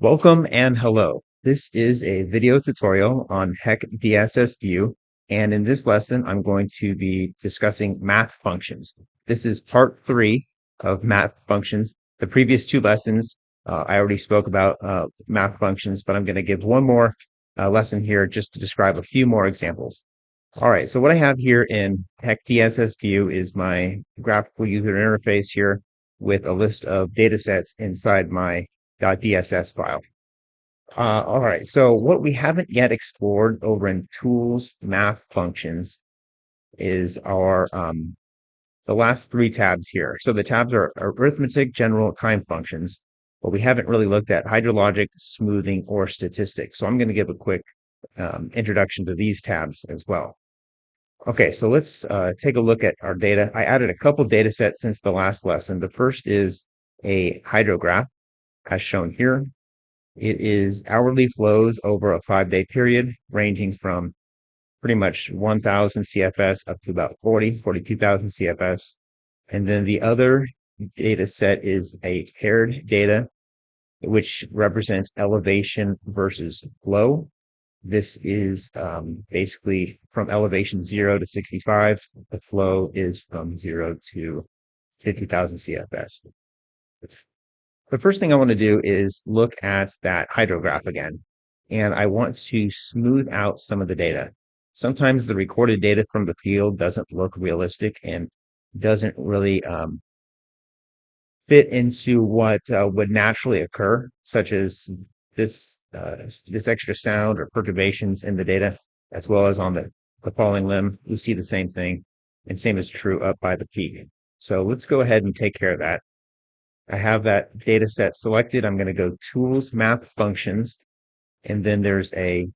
Welcome and hello. This is a video tutorial on HEC DSSVue, and in this lesson, I'm going to be discussing math functions. This is part 3 of math functions. The previous 2 lessons, I already spoke about math functions, but I'm going to give one more lesson here just to describe a few more examples. All right, so what I have here in HEC DSSVue is my graphical user interface here with a list of data sets inside my .dss file. All right, so what we haven't yet explored over in tools, math functions is our the last 3 tabs here. So the tabs are arithmetic, general, time functions, but we haven't really looked at hydrologic, smoothing, or statistics. So I'm going to give a quick introduction to these tabs as well. Okay, so let's take a look at our data. I added a couple data sets since the last lesson. The first is a hydrograph, as shown here. It is hourly flows over a 5-day period, ranging from pretty much 1,000 CFS up to about 42,000 CFS. And then the other data set is a paired data, which represents elevation versus flow. This is basically from elevation 0 to 65. The flow is from 0 to 50,000 CFS. The first thing I want to do is look at that hydrograph again, and I want to smooth out some of the data. Sometimes the recorded data from the field doesn't look realistic and doesn't really fit into what would naturally occur, such as this extra sound or perturbations in the data, as well as on the falling limb. We see the same thing, and same is true up by the peak. So let's go ahead and take care of that. I have that data set selected. I'm going to go Tools, Math Functions, and then there's a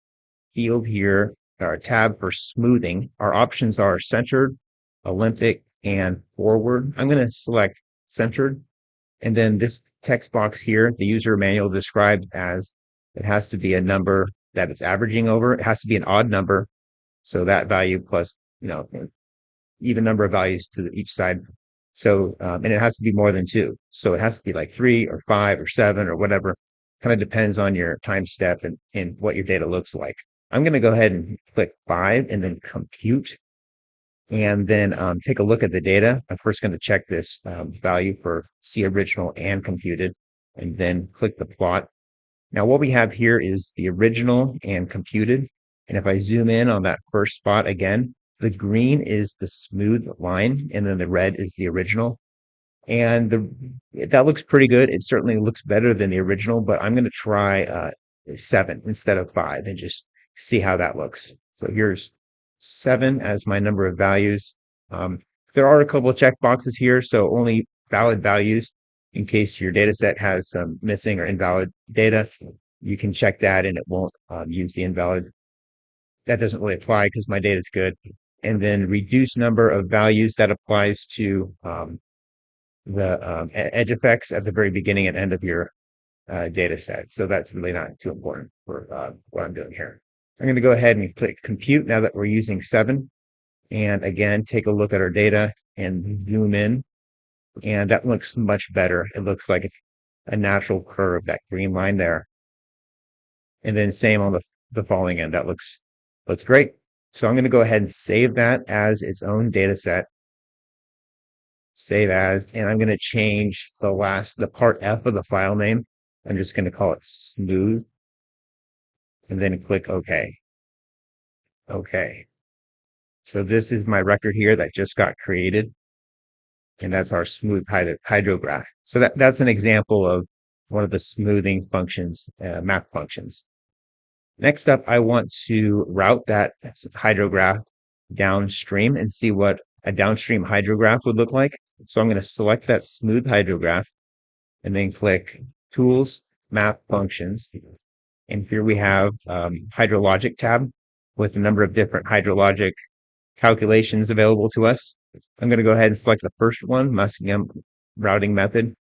field here, or a tab for smoothing. Our options are centered, Olympic, and forward. I'm going to select centered, and then this text box here, the user manual described as it has to be a number that it's averaging over. It has to be an odd number, so that value plus, even number of values to each side. So, and it has to be more than 2. So it has to be like 3 or 5 or 7 or whatever. Kind of depends on your time step and what your data looks like. I'm going to go ahead and click 5 and then compute. And then take a look at the data. I'm first going to check this value for see original and computed, and then click the plot. Now what we have here is the original and computed. And if I zoom in on that first spot again, the green is the smooth line, and then the red is the original. And that looks pretty good. It certainly looks better than the original, but I'm going to try 7 instead of 5 and just see how that looks. So here's 7 as my number of values. There are a couple of check boxes here, so only valid values in case your data set has some missing or invalid data. You can check that and it won't use the invalid. That doesn't really apply because my data is good. And then reduce number of values, that applies to the edge effects at the very beginning and end of your data set. So that's really not too important for what I'm doing here. I'm going to go ahead and click compute now that we're using 7. And again, take a look at our data and zoom in. And that looks much better. It looks like a natural curve, that green line there. And then same on the falling end. That looks great. So I'm going to go ahead and save that as its own data set. Save as, and I'm going to change the part F of the file name. I'm just going to call it smooth, and then click OK. Okay. So this is my record here that just got created, and that's our smooth hydrograph. So that's an example of one of the smoothing functions, math functions. Next up, I want to route that hydrograph downstream and see what a downstream hydrograph would look like. So I'm going to select that smooth hydrograph and then click Tools, Math Functions. And here we have hydrologic tab with a number of different hydrologic calculations available to us. I'm going to go ahead and select the first one, Muskingum routing method,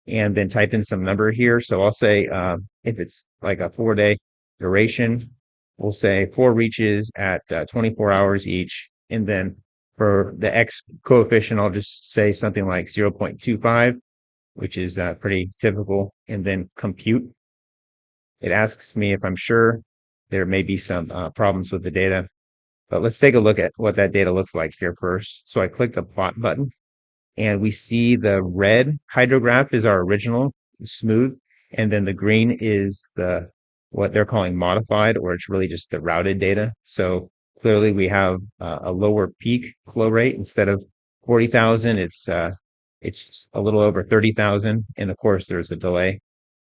and then type in some number here. So I'll say if it's like a 4-day duration, we'll say 4 reaches at 24 hours each. And then for the X coefficient, I'll just say something like 0.25, which is pretty typical, and then compute. It asks me if I'm sure. There may be some problems with the data, but let's take a look at what that data looks like here first. So I click the plot button, and we see the red hydrograph is our original smooth, and then the green is the what they're calling modified, or it's really just the routed data. So clearly we have a lower peak flow rate. Instead of 40,000, it's a little over 30,000, and of course there's a delay.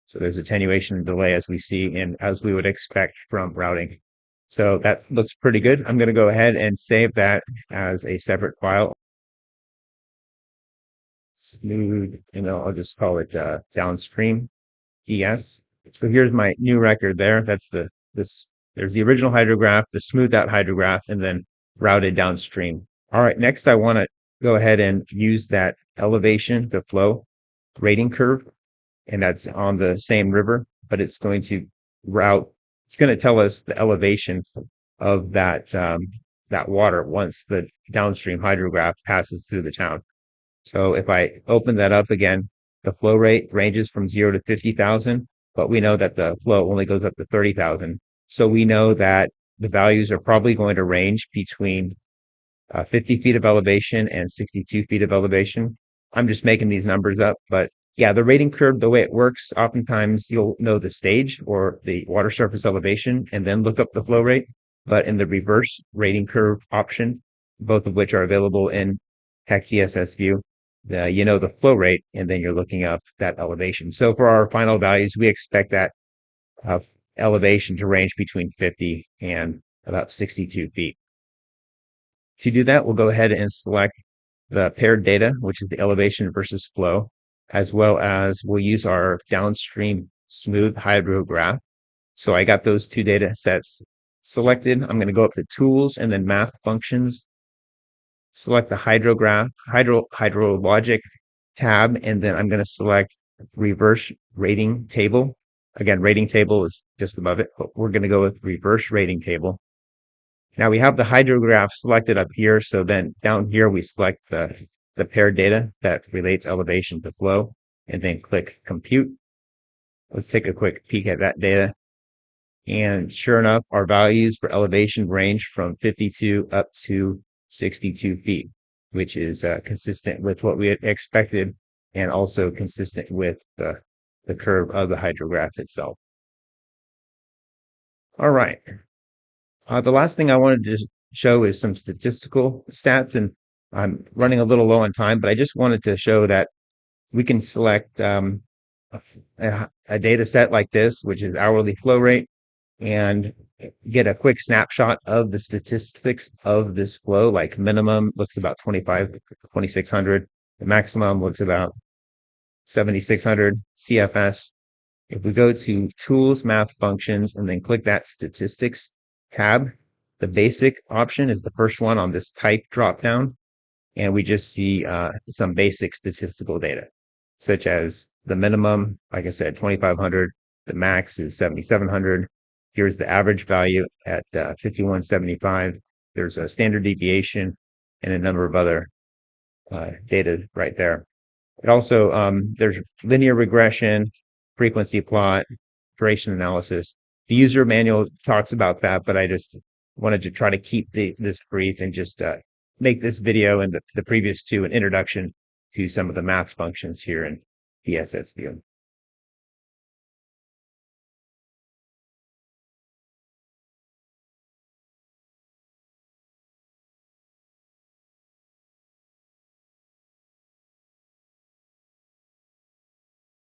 So there's attenuation and delay, as we see and as we would expect from routing. So that looks pretty good. I'm going to go ahead and save that as a separate file. Smooth, I'll just call it downstream ES. So here's my new record there. That's there's the original hydrograph, the smoothed out hydrograph, and then routed downstream. All right, next I want to go ahead and use that elevation to flow rating curve, and that's on the same river, but it's going to it's going to tell us the elevation of that water once the downstream hydrograph passes through the town. So if I open that up again, the flow rate ranges from 0 to 50,000, but we know that the flow only goes up to 30,000. So we know that the values are probably going to range between 50 feet of elevation and 62 feet of elevation. I'm just making these numbers up, but yeah, the rating curve, the way it works, oftentimes you'll know the stage or the water surface elevation and then look up the flow rate. But in the reverse rating curve option, both of which are available in HEC DSSVue, the flow rate, and then you're looking up that elevation. So for our final values, we expect that elevation to range between 50 and about 62 feet. To do that, we'll go ahead and select the paired data, which is the elevation versus flow, as well as we'll use our downstream smooth hydrograph. So I got those two data sets selected. I'm going to go up to Tools and then Math Functions, select the hydrologic tab, and then I'm going to select Reverse Rating Table. Again, rating table is just above it, but we're going to go with Reverse Rating Table. Now we have the hydrograph selected up here, so then down here we select the paired data that relates elevation to flow, and then click Compute. Let's take a quick peek at that data. And sure enough, our values for elevation range from 52 up to 62 feet, which is consistent with what we had expected and also consistent with the curve of the hydrograph itself. All right. The last thing I wanted to show is some statistical stats, and I'm running a little low on time, but I just wanted to show that we can select a data set like this, which is hourly flow rate, and get a quick snapshot of the statistics of this flow. Like minimum looks about 2,600. The maximum looks about 7,600 CFS. If we go to Tools, Math Functions, and then click that Statistics tab, the basic option is the first one on this type dropdown, and we just see some basic statistical data, such as the minimum, like I said, 2,500. The max is 7,700. Here's the average value at 5,175. There's a standard deviation and a number of other data right there. It also, there's linear regression, frequency plot, duration analysis. The user manual talks about that, but I just wanted to try to keep this brief and just make this video and the previous two an introduction to some of the math functions here in DSSVue.